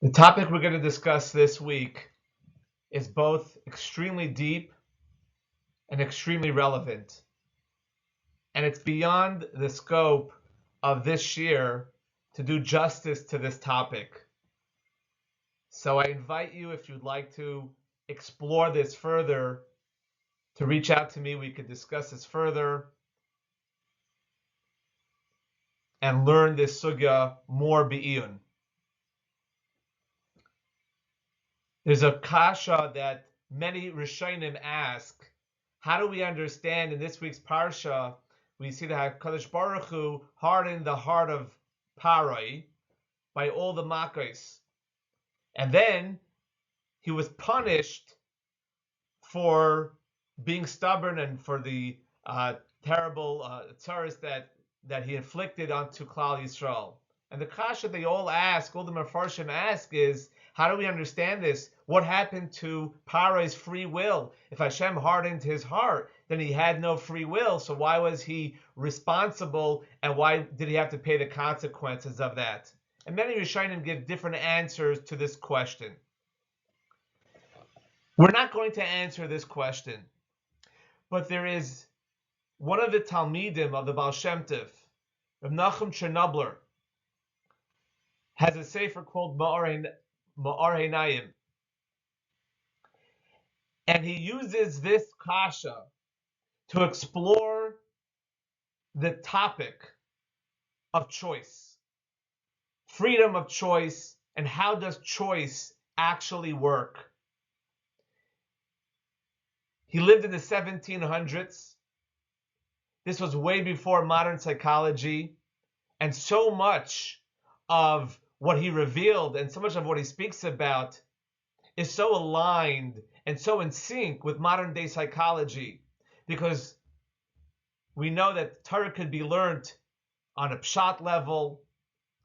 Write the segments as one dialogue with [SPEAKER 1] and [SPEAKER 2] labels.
[SPEAKER 1] The topic we're going to discuss this week is both extremely deep and extremely relevant. And it's beyond the scope of this year to do justice to this topic. So I invite you, if you'd like to explore this further, to reach out to me. We could discuss this further and learn this sugya more be'iyun. There's a kasha that many Rishonim ask. How do we understand in this week's Parsha, we see that HaKadosh Baruch Hu hardened the heart of Parai by all the Makkos. And then he was punished for being stubborn and for the terrible tzaras that he inflicted onto Klal Yisrael. And the kasha they all ask, all the Mefarshim ask is, how do we understand this? What happened to Paro's free will? If Hashem hardened his heart, then he had no free will. So why was he responsible, and why did he have to pay the consequences of that? And many Rishonim give different answers to this question. We're not going to answer this question, but there is one of the Talmidim of the Baal Shem Tov, Rav Nachum Chernobler, has a sefer called Ma'ar Einayim. And he uses this kasha to explore the topic of choice, freedom of choice, and how does choice actually work. He lived in the 1700s. This was way before modern psychology, and so much of what he revealed and so much of what he speaks about is so aligned and so in sync with modern day psychology, because we know that Torah could be learned on a pshat level,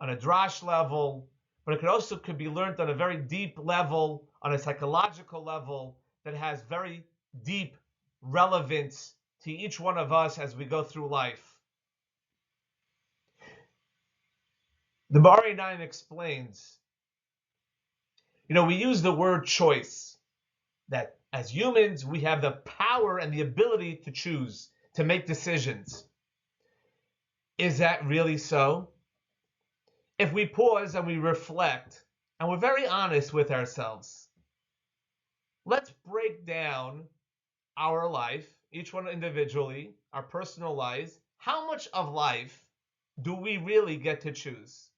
[SPEAKER 1] on a drash level, but it could be learned on a very deep level, on a psychological level that has very deep relevance to each one of us as we go through life. The Ma'ar Einayim explains, we use the word choice, that as humans, we have the power and the ability to choose, to make decisions. Is that really so? If we pause and we reflect, and we're very honest with ourselves, let's break down our life, each one individually, our personal lives. How much of life do we really get to choose?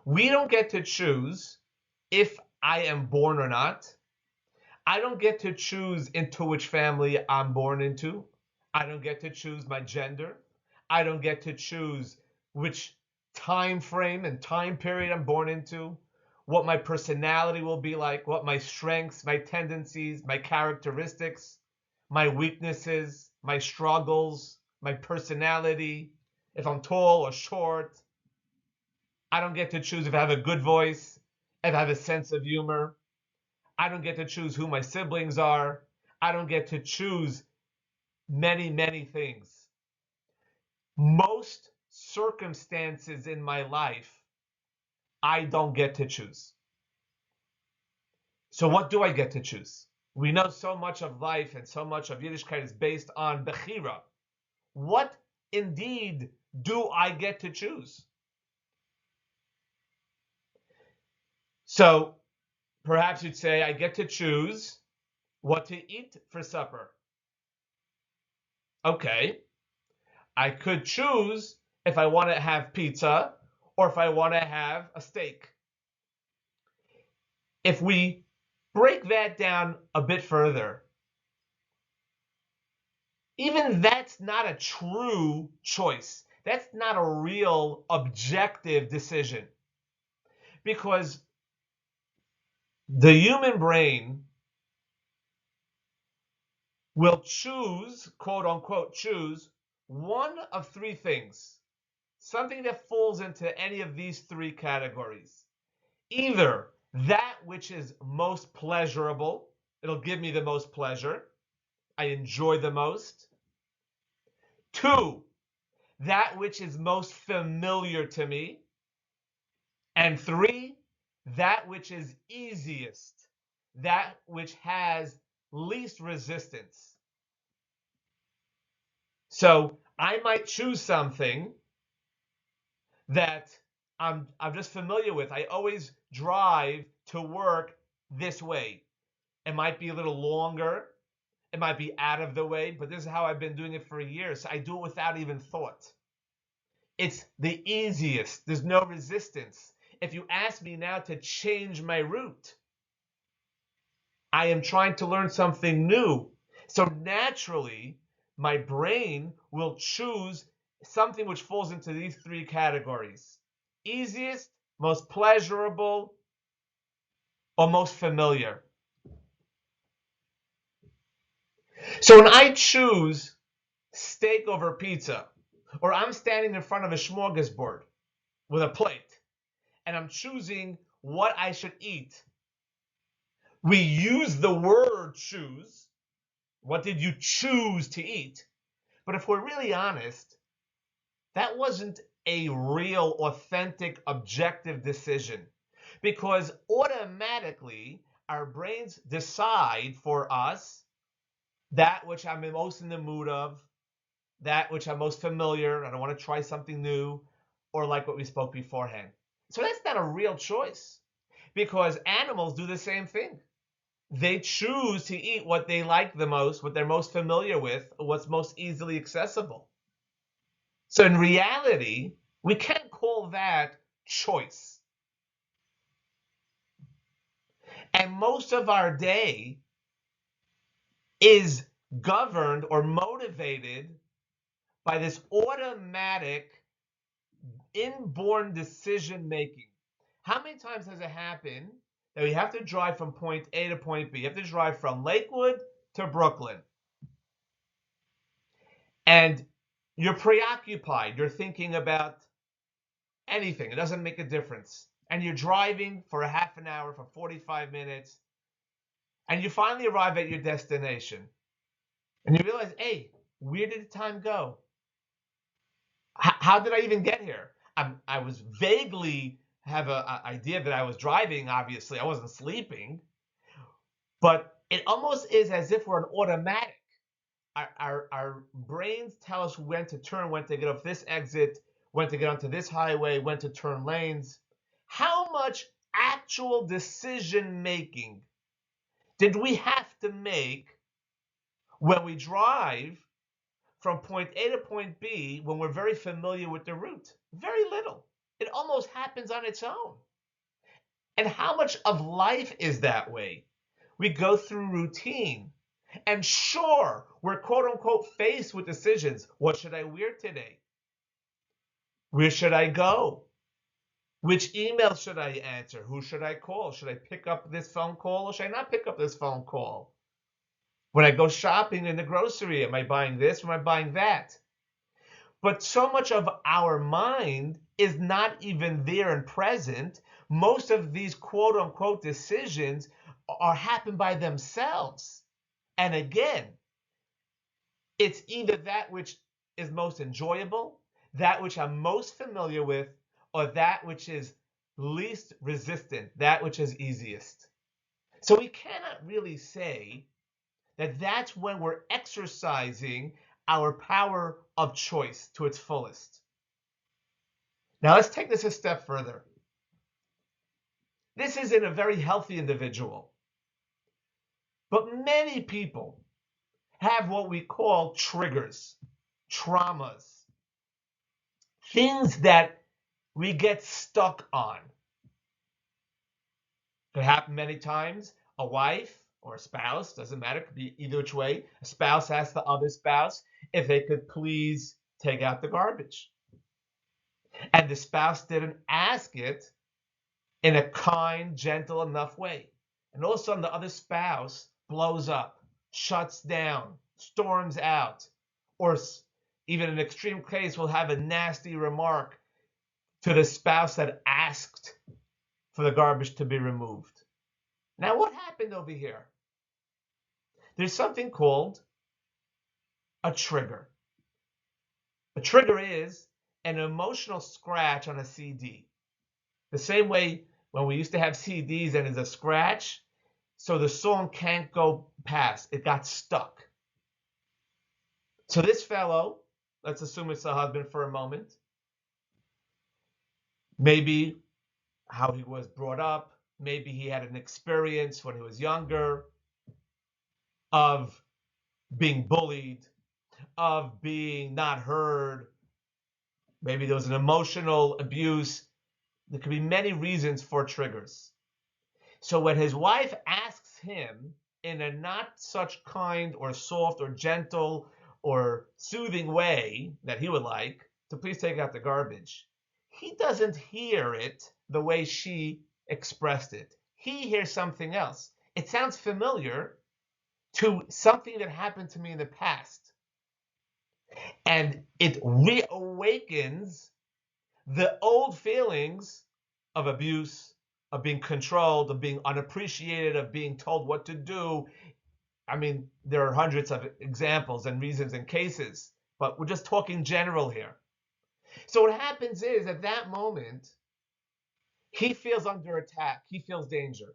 [SPEAKER 1] We don't get to choose if I am born or not. I don't get to choose into which family I'm born into. I don't get to choose my gender. I don't get to choose which time frame and time period I'm born into, what my personality will be like, what my strengths, my tendencies, my characteristics, my weaknesses, my struggles, my personality, if I'm tall or short. I don't get to choose if I have a good voice, if I have a sense of humor. I don't get to choose who my siblings are. I don't get to choose many, many things. Most circumstances in my life, I don't get to choose. So what do I get to choose? We know so much of life and so much of Yiddishkeit is based on bechira. What indeed do I get to choose? So perhaps you'd say, I get to choose what to eat for supper. Okay. I could choose if I want to have pizza or if I want to have a steak. If we break that down a bit further, even that's not a true choice. That's not a real objective decision, because the human brain will choose, quote unquote, choose one of three things. Something that falls into any of these three categories. Either that which is most pleasurable, it'll give me the most pleasure, I enjoy the most. 2, that which is most familiar to me. And 3, that which is easiest, that which has least resistance. So I might choose something that I'm just familiar with. I always drive to work this way. It might be a little longer. It might be out of the way, but this is how I've been doing it for years. So I do it without even thought. It's the easiest. There's no resistance. If you ask me now to change my route, I am trying to learn something new. So naturally, my brain will choose something which falls into these three categories: easiest, most pleasurable, or most familiar. So when I choose steak over pizza, or I'm standing in front of a smorgasbord with a plate, and I'm choosing what I should eat, we use the word choose. What did you choose to eat? But if we're really honest, that wasn't a real, authentic, objective decision, because automatically our brains decide for us that which I'm most in the mood of, that which I'm most familiar, I don't want to try something new, or like what we spoke beforehand. So that's not a real choice, because animals do the same thing. They choose to eat what they like the most, what they're most familiar with, what's most easily accessible. So in reality, we can't call that choice. And most of our day is governed or motivated by this automatic, inborn decision making. How many times has it happened that we have to drive from point A to point B? You have to drive from Lakewood to Brooklyn. And you're preoccupied. You're thinking about anything. It doesn't make a difference. And you're driving for a half an hour, for 45 minutes, and you finally arrive at your destination. And you realize, hey, where did the time go? How did I even get here? I was vaguely have an idea that I was driving, obviously. I wasn't sleeping. But it almost is as if we're an automatic. Our brains tell us when to turn, when to get off this exit, when to get onto this highway, when to turn lanes. How much actual decision making did we have to make when we drive from point A to point B when we're very familiar with the route? Very little. It almost happens on its own. And how much of life is that way? We go through routine. And sure, we're quote unquote faced with decisions. What should I wear today? Where should I go? Which email should I answer? Who should I call? Should I pick up this phone call or should I not pick up this phone call? When I go shopping in the grocery, am I buying this or am I buying that? But so much of our mind is not even there and present. Most of these quote unquote decisions are happen by themselves. And again, it's either that which is most enjoyable, that which I'm most familiar with, or that which is least resistant, that which is easiest. So we cannot really say that that's when we're exercising our power of choice to its fullest. Now let's take this a step further. This is in a very healthy individual. But many people have what we call triggers, traumas, things that we get stuck on. Could happen many times. A wife or a spouse, doesn't matter, could be either which way. A spouse asks the other spouse if they could please take out the garbage. And the spouse didn't ask it in a kind, gentle enough way. And all of a sudden the other spouse blows up, shuts down, storms out, or even in an extreme case will have a nasty remark to the spouse that asked for the garbage to be removed. Now, what happened over here? There's something called a trigger. A trigger is an emotional scratch on a CD. The same way when we used to have CDs and there's a scratch, so the song can't go past. It got stuck. So this fellow, let's assume it's a husband for a moment, maybe how he was brought up, maybe he had an experience when he was younger of being bullied, of being not heard. Maybe there was an emotional abuse. There could be many reasons for triggers. So when his wife asks him in a not such kind or soft or gentle or soothing way that he would like to please take out the garbage, he doesn't hear it the way she expressed it. He hears something else. It sounds familiar to something that happened to me in the past. And it reawakens the old feelings of abuse, of being controlled, of being unappreciated, of being told what to do. I mean, there are hundreds of examples and reasons and cases, but we're just talking general here. So what happens is at that moment, he feels under attack. He feels danger.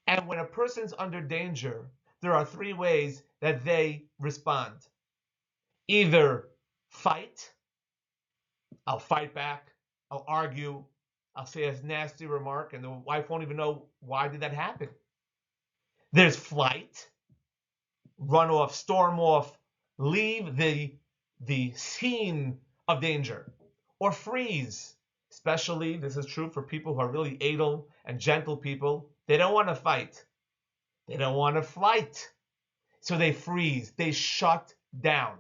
[SPEAKER 1] And when a person's under danger, there are three ways that they respond. Either fight, I'll fight back, I'll argue, I'll say a nasty remark, and the wife won't even know why did that happen. There's flight, run off, storm off, leave the scene of danger, or freeze. Especially, this is true for people who are really idle and gentle people. They don't want to fight. They don't want to fight. So they freeze. They shut down.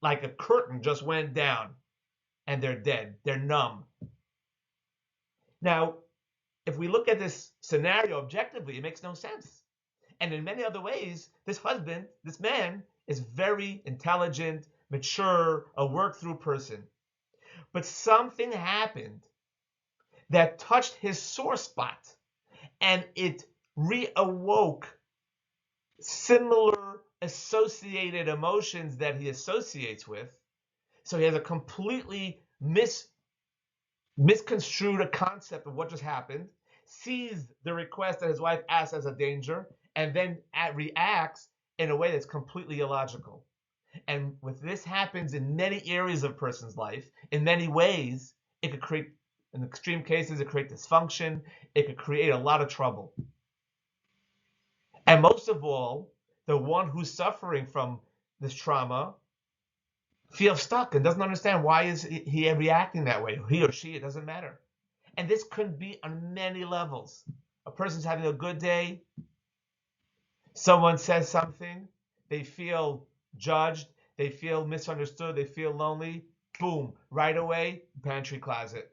[SPEAKER 1] Like a curtain just went down and they're dead. They're numb. Now, if we look at this scenario objectively, it makes no sense. And in many other ways, this husband, this man, is very intelligent, mature, a work-through person. But something happened that touched his sore spot, and it reawoke similar associated emotions that he associates with. So he has a completely misconstrued a concept of what just happened, sees the request that his wife asked as a danger, and then reacts in a way that's completely illogical. And with this happens in many areas of a person's life, in many ways, it could create, in extreme cases, it could create dysfunction, it could create a lot of trouble. And most of all, the one who's suffering from this trauma feels stuck and doesn't understand why is he reacting that way. He or she, it doesn't matter. And this could be on many levels. A person's having a good day, someone says something, they feel judged, they feel misunderstood, they feel lonely, boom, right away, pantry closet.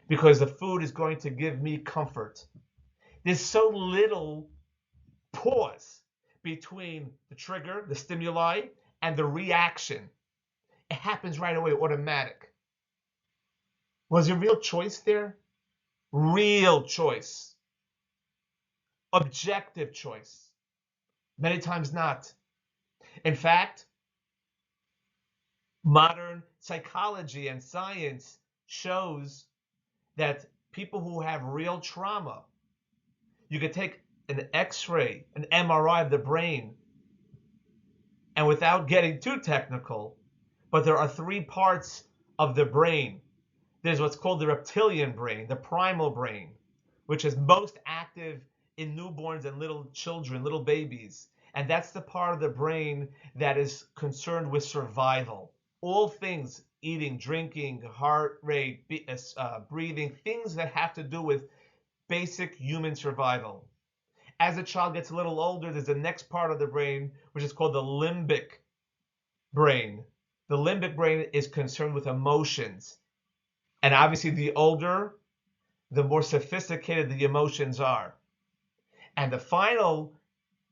[SPEAKER 1] Because the food is going to give me comfort. There's so little pause between the trigger, the stimuli, and the reaction. It happens right away, automatic. Was there real choice there? Real choice. Objective choice. Many times not. In fact, modern psychology and science shows that people who have real trauma, you could take an X-ray, an MRI of the brain, and without getting too technical, but there are three parts of the brain. There's what's called the reptilian brain, the primal brain, which is most active in newborns and little children, little babies. And that's the part of the brain that is concerned with survival. All things, eating, drinking, heart rate, breathing, things that have to do with basic human survival. As a child gets a little older, there's the next part of the brain, which is called the limbic brain. The limbic brain is concerned with emotions. And obviously, the older, the more sophisticated the emotions are. And the final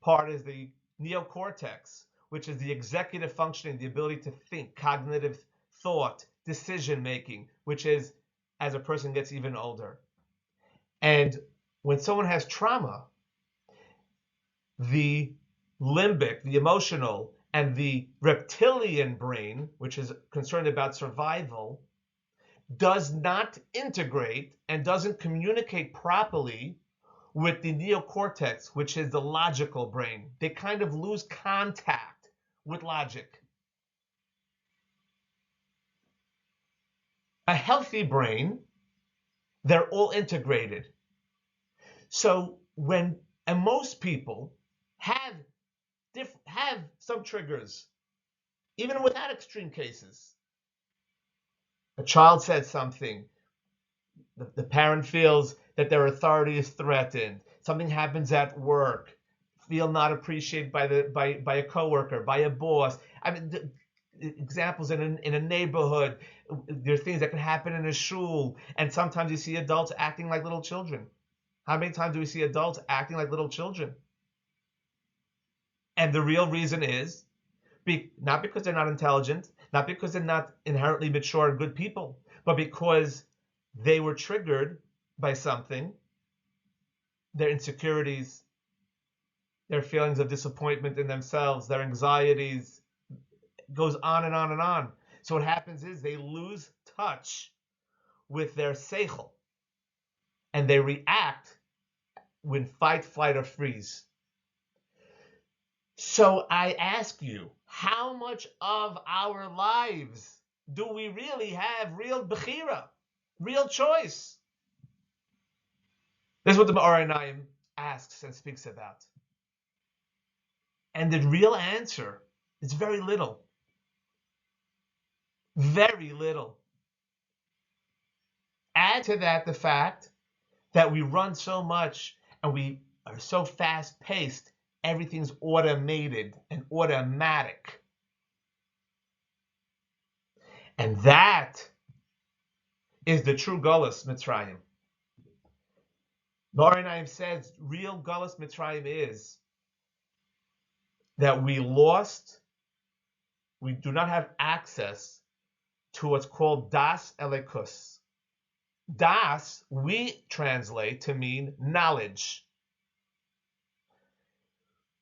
[SPEAKER 1] part is the neocortex, which is the executive functioning, the ability to think, cognitive thought, decision making, which is as a person gets even older. And when someone has trauma, the limbic, the emotional, and the reptilian brain, which is concerned about survival, does not integrate and doesn't communicate properly with the neocortex, which is the logical brain. They kind of lose contact with logic. A healthy brain, they're all integrated. So and most people have some triggers, even without extreme cases. A child said something, the parent feels that their authority is threatened, something happens at work, feel not appreciated by a coworker, by a boss. I mean, examples in a neighborhood, there are things that can happen in a shul, and sometimes you see adults acting like little children. How many times do we see adults acting like little children? And the real reason is not because they're not intelligent, not because they're not inherently mature and good people, but because they were triggered by something, their insecurities, their feelings of disappointment in themselves, their anxieties, goes on and on and on. So what happens is they lose touch with their seichel, and they react when fight, flight, or freeze. So I ask you, how much of our lives do we really have real bechira, real choice? This is what the Vaeira asks and speaks about. And the real answer is very little. Very little. Add to that the fact that we run so much and we are so fast-paced, everything's automated and automatic. And that is the true Galus Mitzrayim. Vaeira says real Galus Mitzrayim is that we do not have access to what's called Das Elikus. Das, we translate to mean knowledge.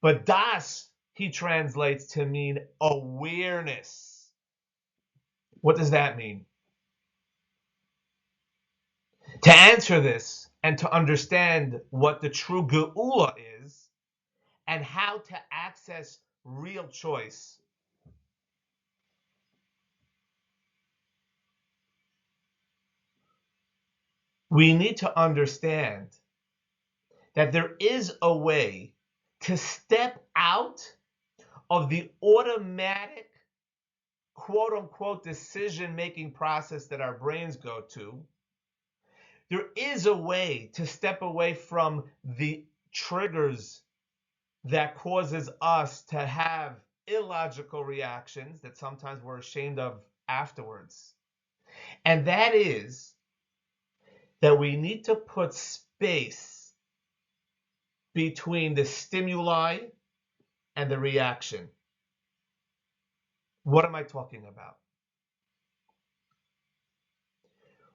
[SPEAKER 1] But Das, he translates to mean awareness. What does that mean? To answer this and to understand what the true Geula is and how to access real choice, we need to understand that there is a way to step out of the automatic, quote-unquote, decision-making process that our brains go to. There is a way to step away from the triggers that causes us to have illogical reactions that sometimes we're ashamed of afterwards. And that is that we need to put space between the stimuli and the reaction. What am I talking about?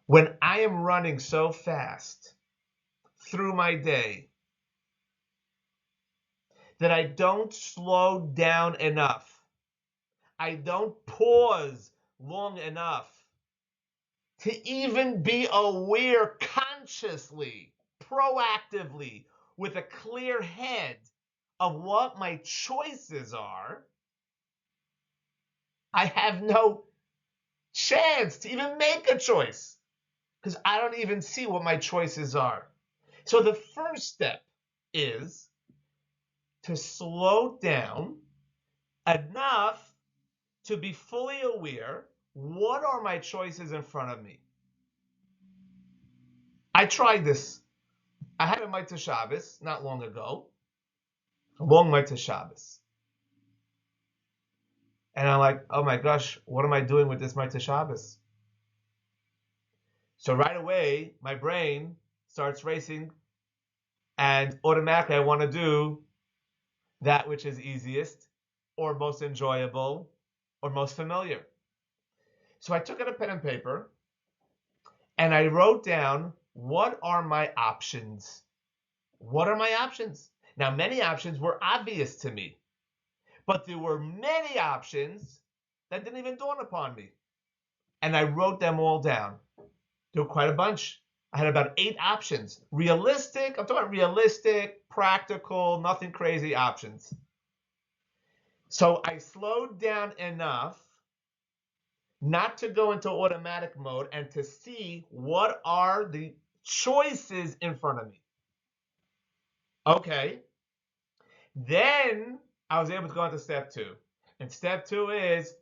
[SPEAKER 1] When I am running so fast through my day that I don't slow down enough, I don't pause long enough to even be aware consciously, proactively, with a clear head of what my choices are, I have no chance to even make a choice because I don't even see what my choices are. So the first step is to slow down enough to be fully aware, what are my choices in front of me? I tried this. I had a Mitzvah Shabbos not long ago, a long Mitzvah Shabbos. And I'm like, oh my gosh, what am I doing with this Mitzvah Shabbos? So right away, my brain starts racing, and automatically I want to do that which is easiest, or most enjoyable, or most familiar. So I took out a pen and paper, and I wrote down, what are my options? What are my options? Now, many options were obvious to me, but there were many options that didn't even dawn upon me. And I wrote them all down. There were quite a bunch. I had about 8 options. Realistic, I'm talking about realistic, practical, nothing crazy options. So I slowed down enough not to go into automatic mode and to see what are the choices in front of me. Okay. Then I was able to go into step 2. And step 2 is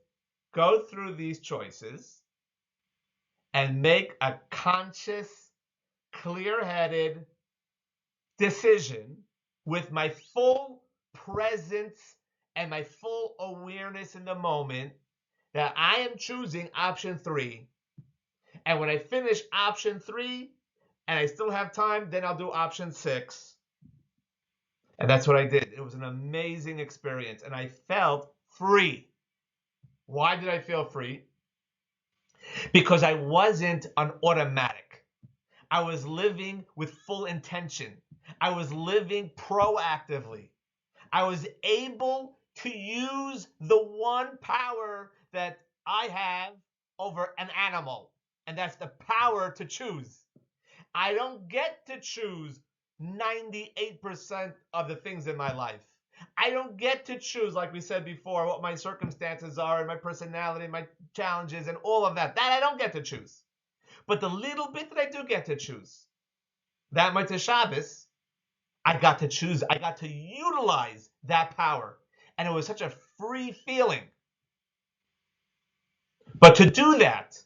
[SPEAKER 1] go through these choices and make a conscious, clear-headed decision with my full presence and my full awareness in the moment that I am choosing option 3. And when I finish option 3 and I still have time, then I'll do option 6. And that's what I did. It was an amazing experience and I felt free. Why did I feel free? Because I wasn't an automatic. I was living with full intention. I was living proactively. I was able to use the one power that I have over an animal, and that's the power to choose. I don't get to choose 98% of the things in my life. I don't get to choose, like we said before, what my circumstances are and my personality, my challenges, and all of that. That I don't get to choose. But the little bit that I do get to choose, that Motzei Shabbos, I got to choose. I got to utilize that power. And it was such a free feeling. But to do that,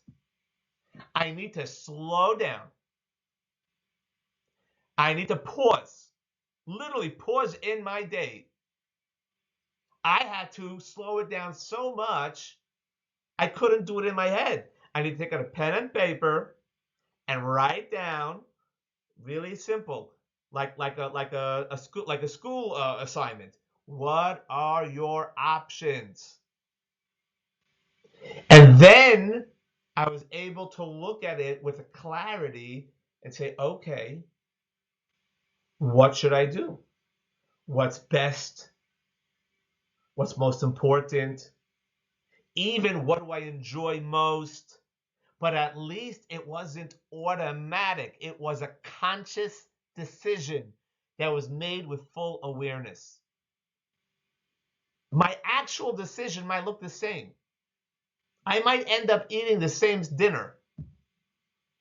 [SPEAKER 1] I need to slow down. I need to pause, literally pause in my day. I had to slow it down so much, I couldn't do it in my head. I need to take out a pen and paper and write down, really simple, like a school assignment. What are your options? And then I was able to look at it with a clarity and say, okay, what should I do? What's best? What's most important? Even what do I enjoy most? But at least it wasn't automatic. It was a conscious decision that was made with full awareness. My actual decision might look the same. I might end up eating the same dinner.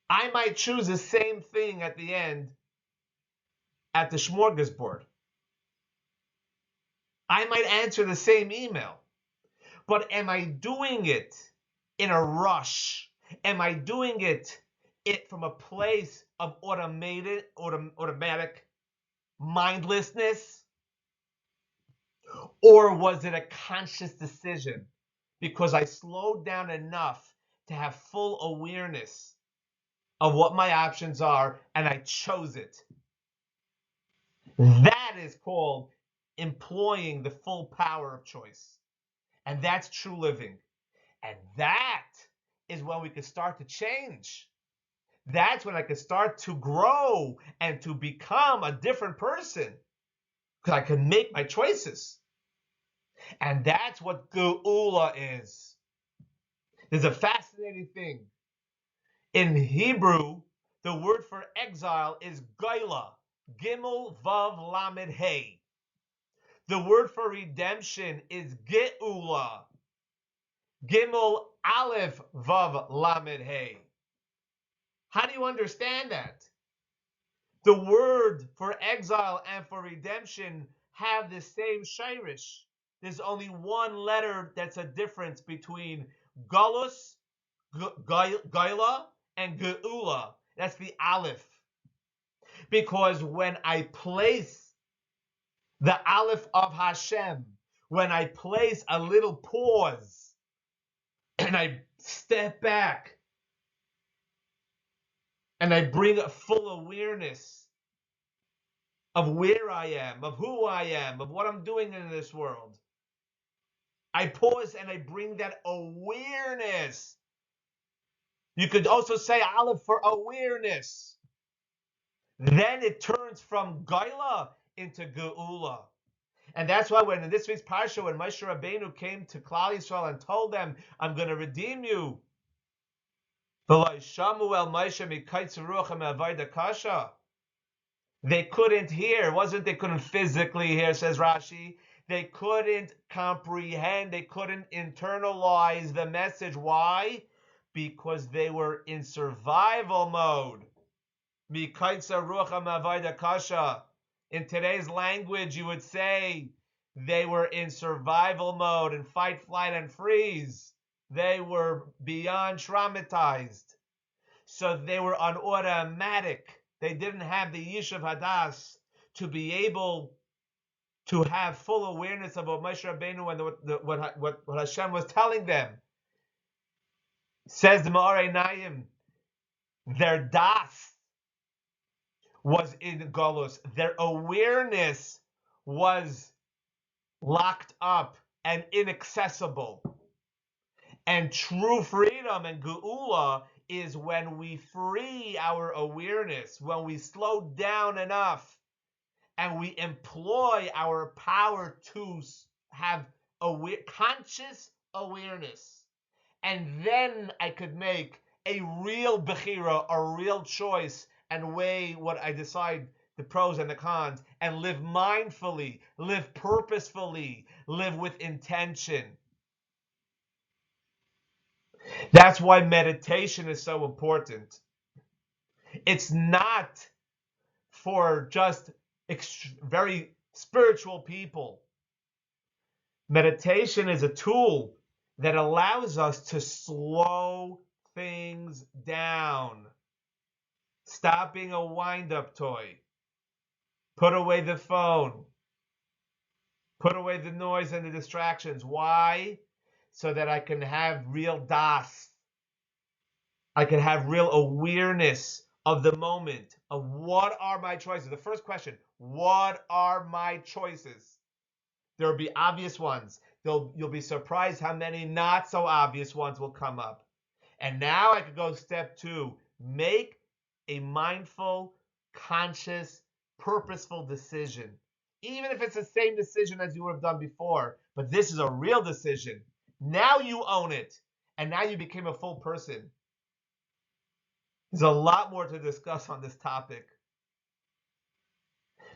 [SPEAKER 1] I might choose the same thing at the end at the smorgasbord. I might answer the same email. But am I doing it in a rush? Am I doing it from a place of automatic mindlessness? Or was it a conscious decision because I slowed down enough to have full awareness of what my options are and I chose it? That is called employing the full power of choice. And that's true living. And that is when we can start to change. That's when I can start to grow and to become a different person because I can make my choices. And that's what Geula is. There's a fascinating thing. In Hebrew, the word for exile is Geula, Gimel Vav Lamed Hey. The word for redemption is Geula, Gimel Aleph Vav Lamed Hey. How do you understand that? The word for exile and for redemption have the same shirish. There's only one letter that's a difference between Galus, Gaila, and Geula. That's the Aleph. Because when I place the Aleph of Hashem, when I place a little pause and I step back and I bring a full awareness of where I am, of who I am, of what I'm doing in this world. I pause and I bring that awareness. You could also say Aleph for awareness. Then it turns from Gaila into Geula. And that's why when in this week's Parsha, when Moshe Rabbeinu came to Klal Yisrael and told them, I'm going to redeem you, They couldn't hear. It wasn't they couldn't physically hear, says Rashi. They couldn't comprehend. They couldn't internalize the message. Why? Because they were in survival mode. In today's language, you would say they were in survival mode and fight, flight, and freeze. They were beyond traumatized. So they were on automatic. They didn't have the Yishuv Hadas to be able to have full awareness of what Moshe Rabbeinu and what Hashem was telling them. Says the Ma'arei Naim, their das was in Golus. Their awareness was locked up and inaccessible. And true freedom and Geula is when we free our awareness, when we slow down enough and we employ our power to have conscious awareness. And then I could make a real bechira, a real choice, and weigh what I decide, the pros and the cons, and live mindfully, live purposefully, live with intention. That's why meditation is so important. It's not for just very spiritual people. Meditation is a tool that allows us to slow things down. Stop being a wind-up toy. Put away the phone. Put away the noise and the distractions. Why? So that I can have real das. I can have real awareness of the moment, of what are my choices. The first question, what are my choices? There will be obvious ones. You'll be surprised how many not so obvious ones will come up. And now I could go step 2. Make a mindful, conscious, purposeful decision. Even if it's the same decision as you would have done before, but this is a real decision. Now you own it, and now you became a full person. There's a lot more to discuss on this topic.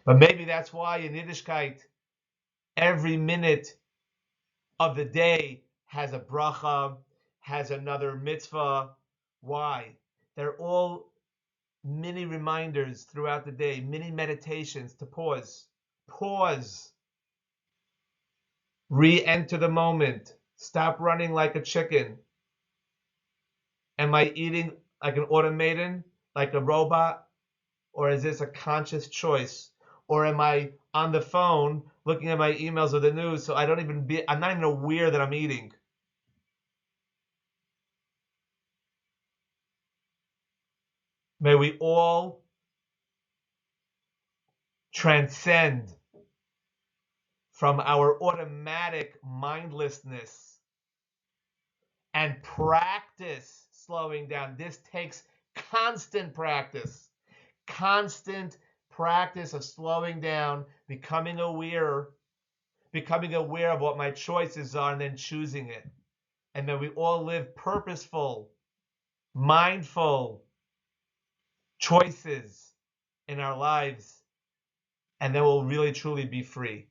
[SPEAKER 1] But maybe that's why in Yiddishkeit, every minute of the day has a bracha, has another mitzvah. Why? They're all mini reminders throughout the day, mini meditations to pause. Pause. Re-enter the moment. Stop running like a chicken. Am I eating like an automaton, like a robot? Or is this a conscious choice? Or am I on the phone looking at my emails or the news so I'm not even aware that I'm eating? May we all transcend from our automatic mindlessness and practice slowing down. This takes constant practice of slowing down, becoming aware of what my choices are, and then choosing it. And then we all live purposeful, mindful choices in our lives, and then we'll really truly be free.